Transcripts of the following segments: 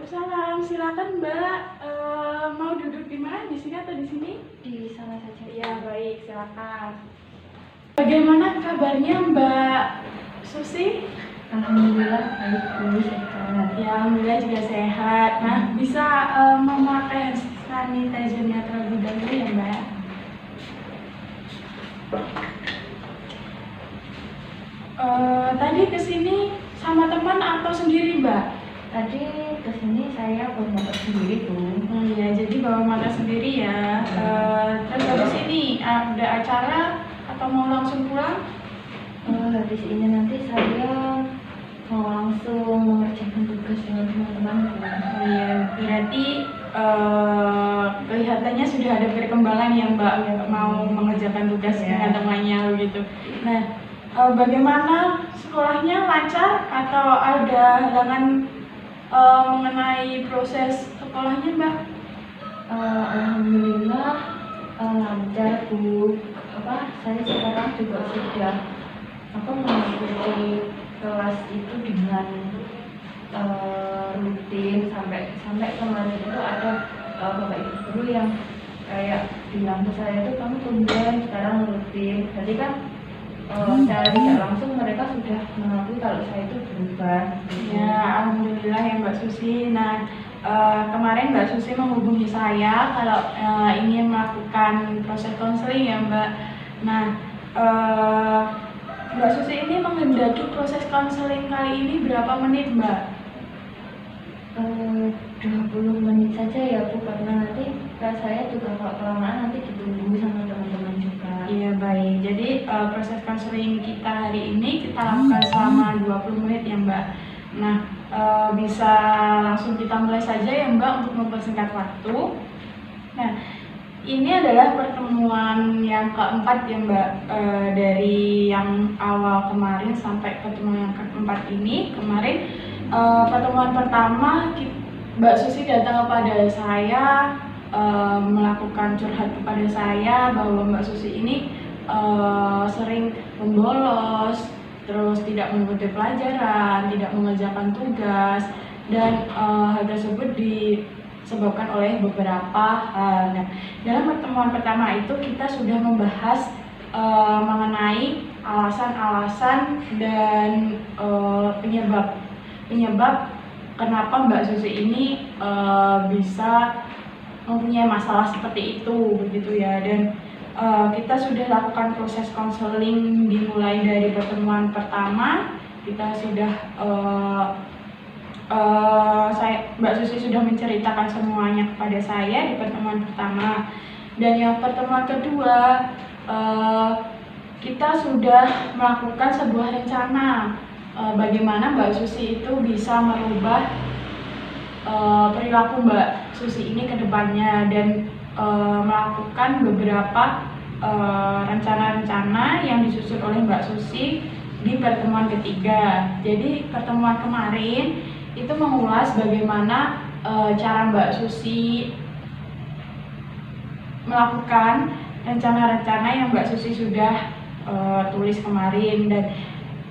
Waalaikumsalam, silakan Mbak. Mau duduk di mana? Di sini atau di sini? Di sana saja. Ya baik, silakan. Bagaimana kabarnya Mbak Susi? Alhamdulillah baik Bu, sehat. Ya alhamdulillah juga sehat. Nah bisa memakai hand sanitizer-nya terlebih dahulu ya Mbak. Tadi kesini sama teman atau sendiri Mbak? Tadi kesini saya bawa motor sendiri Bu. Ya, jadi bawa motor sendiri ya. Terus habis ini ada acara atau mau langsung pulang? Habis ini nanti saya mau langsung mengerjakan tugas dengan teman-teman Bu. Oh iya, berarti kelihatannya sudah ada perkembangan ya Mbak mau mengerjakan tugas dengan temannya begitu. Nah, bagaimana sekolahnya, lancar atau ada halangan mengenai proses sekolahnya Mbak? Alhamdulillah lancar Bu. Saya sekarang juga sudah mengikuti kelas itu dengan rutin sampai kemarin itu ada bapak ibu guru yang kayak bilang ke saya itu kamu tumben sekarang rutin. Jadi kan secara tidak langsung mereka sudah mengakui kalau saya itu berubah. Ya, alhamdulillah ya Mbak Susi. Nah, kemarin Mbak Susi menghubungi saya kalau ingin melakukan proses konseling ya Mbak. Nah, Mbak Susi ini menghendaki proses konseling kali ini berapa menit Mbak? 20 menit saja ya Bu, karena nanti saya juga kalau kelamaan nanti ditunggu sama teman-teman juga. Iya baik, jadi proses konseling kita hari ini kita lakukan selama 20 menit ya Mbak. Nah, bisa langsung kita mulai saja ya Mbak untuk mempersingkat waktu. Nah, ini adalah pertemuan yang keempat ya Mbak, dari yang awal kemarin sampai pertemuan yang keempat ini. Kemarin pertemuan pertama Mbak Susi datang kepada saya, melakukan curhat kepada saya bahwa Mbak Susi ini sering membolos, terus tidak mengikuti pelajaran, tidak mengerjakan tugas, dan hal tersebut disebabkan oleh beberapa hal. Nah, dalam pertemuan pertama itu kita sudah membahas mengenai alasan-alasan dan penyebab kenapa Mbak Susi ini bisa mempunyai masalah seperti itu begitu ya. Dan kita sudah lakukan proses konseling dimulai dari pertemuan pertama. Kita sudah Mbak Susi sudah menceritakan semuanya kepada saya di pertemuan pertama. Dan yang pertemuan kedua kita sudah melakukan sebuah rencana bagaimana Mbak Susi itu bisa merubah perilaku Mbak Susi ini ke depannya, dan melakukan beberapa rencana-rencana yang disusun oleh Mbak Susi di pertemuan ketiga. Jadi pertemuan kemarin itu mengulas bagaimana cara Mbak Susi melakukan rencana-rencana yang Mbak Susi sudah tulis kemarin. Dan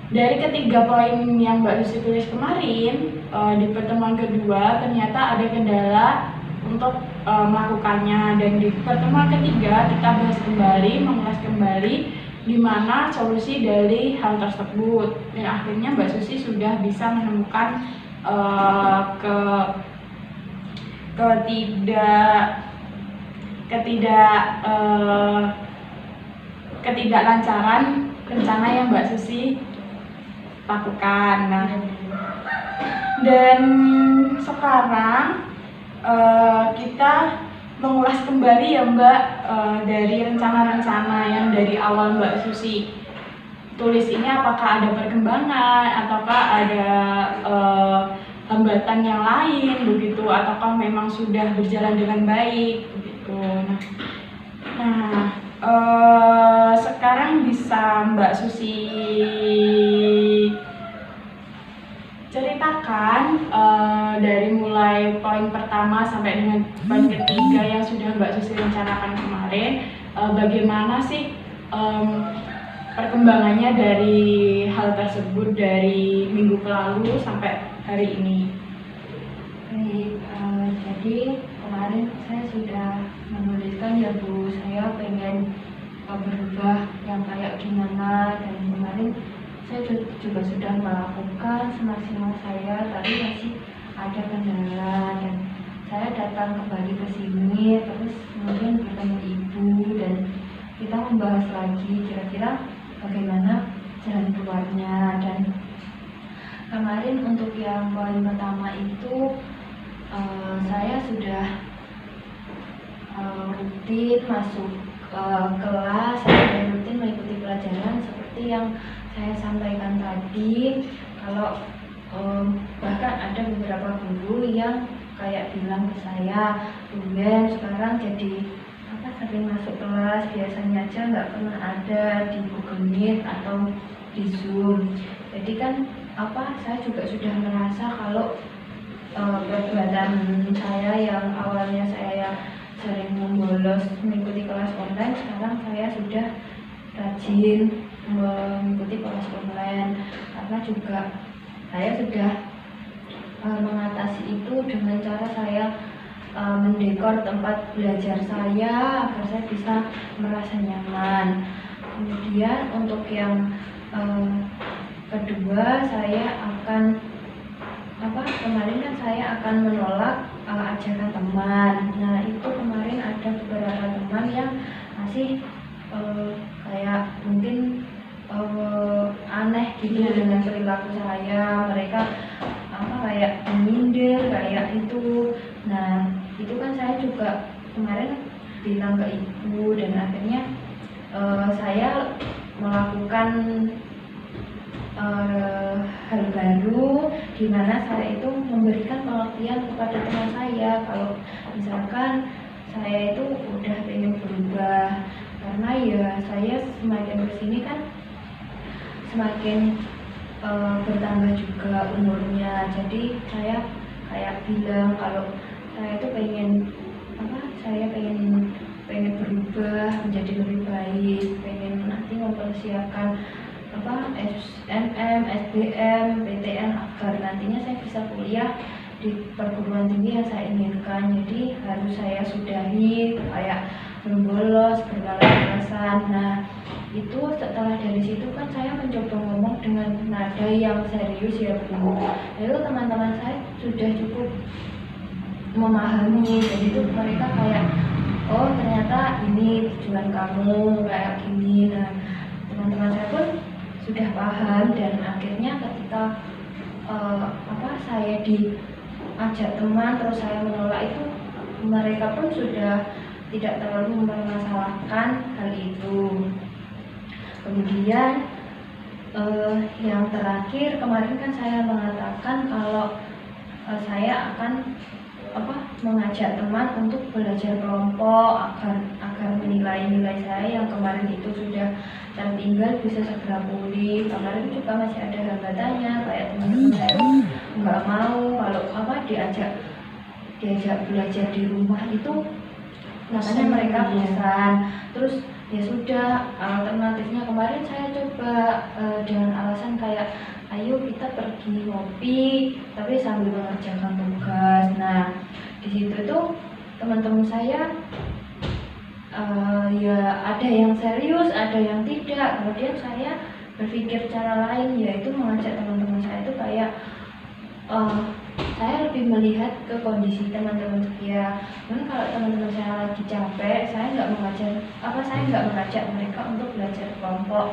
dari ketiga poin yang Mbak Susi tulis kemarin, di pertemuan kedua ternyata ada kendala untuk melakukannya, dan di pertemuan ketiga kita bahas kembali, mengulas kembali di mana solusi dari hal tersebut, dan akhirnya Mbak Susi sudah bisa menemukan ketidaklancaran rencana yang Mbak Susi lakukan. Nah, dan sekarang kita mengulas kembali ya Mbak, dari rencana-rencana yang dari awal Mbak Susi tulis ini, apakah ada perkembangan ataukah ada hambatan yang lain begitu, ataukah memang sudah berjalan dengan baik begitu. Nah, sekarang bisa Mbak Susi ceritakan dari mulai poin pertama sampai dengan poin ketiga yang sudah Mbak Susi rencanakan kemarin, bagaimana sih perkembangannya dari hal tersebut dari minggu lalu sampai hari ini? Baik, Jadi kemarin saya sudah menuliskan ya Bu, saya pengen berubah yang kayak gimana, dan kemarin saya juga sudah melakukan semaksimal saya, tapi masih ada kendala, dan saya datang kembali ke sini terus kemudian bertemu Ibu dan kita membahas lagi kira-kira bagaimana jalan keluarnya. Dan kemarin untuk yang poin pertama itu saya sudah rutin masuk kelas, saya rutin mengikuti pelajaran seperti yang saya sampaikan tadi. Kalau bahkan ada beberapa guru yang kayak bilang ke saya, "Tumben sekarang jadi sering masuk kelas, biasanya aja nggak pernah ada di Google Meet atau di Zoom." Jadi kan saya juga sudah merasa kalau perbuatan saya yang awalnya saya sering membolos mengikuti kelas online, sekarang saya sudah rajin mengikuti kelas online, karena juga saya sudah mengatasi itu dengan cara saya mendekor tempat belajar saya agar saya bisa merasa nyaman. Kemudian untuk yang kedua, saya akan kemarin kan saya akan menolak ajakan teman. Nah itu kemarin ada beberapa teman yang masih kayak mungkin aneh gitu dengan perilaku saya. Mereka kayak menyindir kayak itu. Nah itu kan saya juga kemarin bilang ke Ibu, dan akhirnya saya melakukan hal baru di mana saya itu memberikan pengertian kepada teman saya kalau misalkan saya itu udah pengen berubah, karena ya saya semakin kesini kan semakin bertambah juga umurnya. Jadi saya kayak bilang kalau saya itu pengen berubah menjadi lebih baik, pengen nanti mempersiapkan SNM, SBM, PTN agar nantinya saya bisa kuliah di perguruan tinggi yang saya inginkan. Jadi harus saya sudahi kayak membolos, bermalas-malasan. Nah itu setelah dari situ kan saya mencoba ngomong dengan nada yang serius ya Bu. Lalu teman-teman saya sudah cukup memahami, jadi itu mereka kayak, "Oh ternyata ini tujuan kamu kayak gini." Nah teman-teman saya pun sudah paham, dan akhirnya ketika saya diajak teman terus saya menolak itu, mereka pun sudah tidak terlalu mempermasalahkan hal itu. Kemudian yang terakhir, kemarin kan saya mengatakan kalau saya akan mengajak teman untuk belajar kelompok agar nilai-nilai saya yang kemarin itu sudah tertinggal bisa segera pulih. Kemarin juga masih ada hambatannya, kayak teman-teman saya nggak mau kalau diajak belajar di rumah itu, makanya mereka bosan. Terus ya sudah, alternatifnya kemarin saya coba dengan alasan kayak, "Ayo kita pergi ngopi tapi sambil mengerjakan tugas." Nah di situ tuh teman-teman saya ya ada yang serius, ada yang tidak. Kemudian saya berpikir cara lain, yaitu mengajak teman-teman saya itu kayak saya lebih melihat ke kondisi teman-teman saya. Namun kalau teman-teman saya lagi capek, saya nggak mengajak mereka untuk belajar kelompok.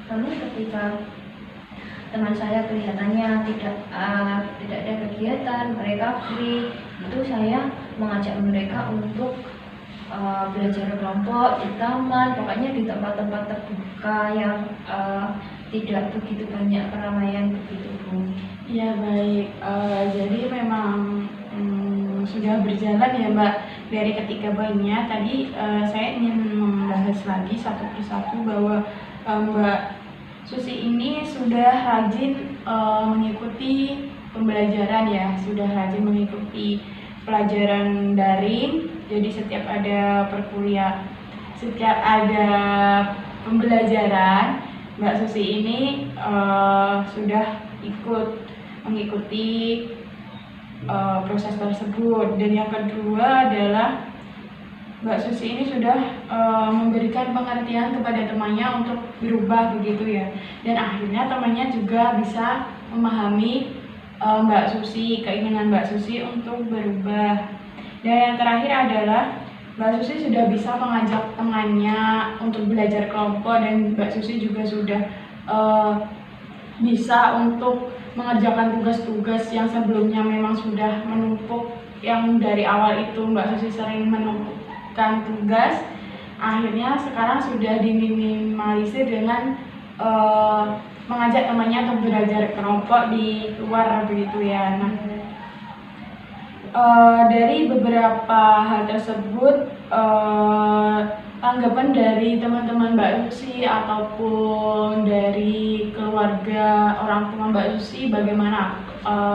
Namun ketika teman saya kelihatannya tidak ada kegiatan, mereka free, itu saya mengajak mereka untuk belajar kelompok di taman, pokoknya di tempat-tempat terbuka yang tidak begitu banyak keramaian begitu Bu. Ya baik, jadi memang sudah berjalan ya Mbak dari ketiga poinnya. Tadi saya ingin membahas lagi satu persatu bahwa Mbak Susi ini sudah rajin mengikuti pembelajaran ya, sudah rajin mengikuti pelajaran daring. Jadi setiap ada setiap ada pembelajaran, Mbak Susi ini sudah ikut mengikuti proses tersebut. Dan yang kedua adalah Mbak Susi ini sudah memberikan pengertian kepada temannya untuk berubah begitu ya. Dan akhirnya temannya juga bisa memahami Mbak Susi, keinginan Mbak Susi untuk berubah. Dan yang terakhir adalah Mbak Susi sudah bisa mengajak temannya untuk belajar kelompok, dan Mbak Susi juga sudah bisa untuk mengerjakan tugas-tugas yang sebelumnya memang sudah menumpuk. Yang dari awal itu Mbak Susi sering menumpukkan tugas, akhirnya sekarang sudah diminimalisir dengan mengajak temannya untuk belajar kelompok di luar begitu ya. Nah, dari beberapa hal tersebut, tanggapan dari teman-teman Mbak Susi ataupun dari keluarga orang tua Mbak Susi bagaimana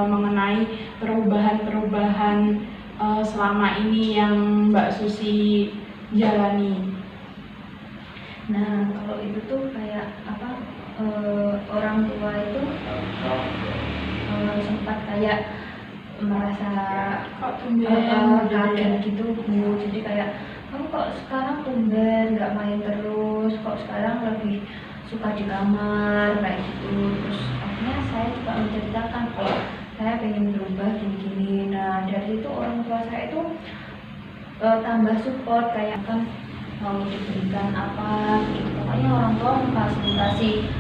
mengenai perubahan-perubahan selama ini yang Mbak Susi jalani? Nah, kalau itu tuh kayak apa, orang tua itu sempat kayak merasa Kok tumben kaget gitu Bu. Jadi kayak, kamu kok sekarang tumben nggak main terus, kok sekarang lebih suka di kamar kayak gitu. Terus akhirnya saya juga menceritakan kalau saya pengen berubah gini-gini. Nah, dari itu orang tua saya itu tambah support, kayak kan mau diberikan apa gitu. Pokoknya orang tua memfasilitasi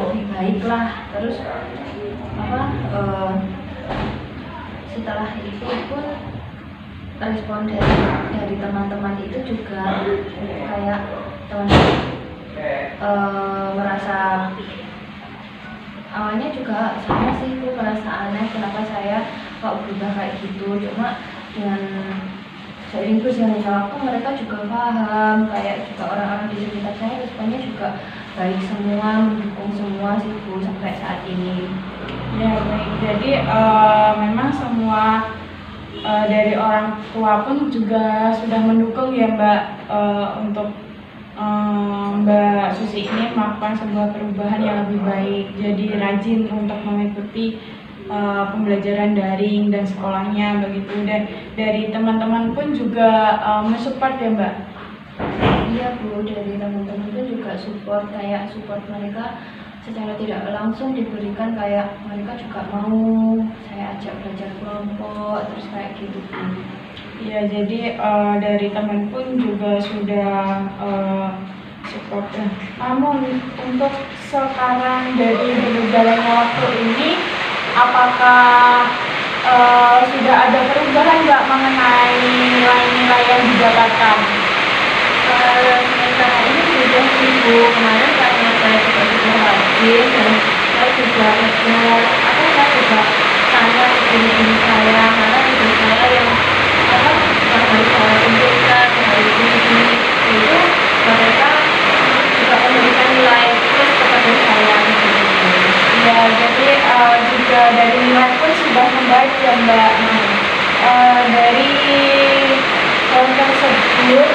lebih baik lah. Terus apa, setelah itu pun respon dari teman-teman itu juga kayak merasa, awalnya juga sama sih, aku merasa aneh kenapa saya kok berubah kayak gitu. Cuma dengan seiring berjalannya waktu mereka juga paham, kayak juga orang-orang di sekitar saya responnya juga baik semua, mendukung semua sih Bu sampai saat ini. Ya baik, jadi memang semua dari orang tua pun juga sudah mendukung ya Mbak, untuk Mbak Susi ini melakukan sebuah perubahan yang lebih baik. Jadi rajin untuk mengikuti pembelajaran daring dan sekolahnya begitu. Dan dari teman-teman pun juga mensupport ya Mbak? Iya Bu, dari teman-teman pun juga support, kayak support mereka secara tidak langsung diberikan, kayak mereka juga mau saya ajak belajar kelompok, terus kayak gitu Bu. Ya, jadi dari teman pun juga sudah support ya. Namun untuk sekarang dari berjalannya waktu ini, apakah sudah ada perubahan nggak mengenai nilai-nilai yang didapatkan? Sementara ini sudah sih Bu, kemarin karena saya juga sudah rajin dan saya juga belajar, saya juga tanya ke guru-guru saya, karena guru saya yang harus saya tunjukkan hari ini itu mereka juga memberikan nilai plus kepada saya gitu. Ya, jadi juga dari nilai pun sudah membaik ya Mbak. Dari hal tersebut,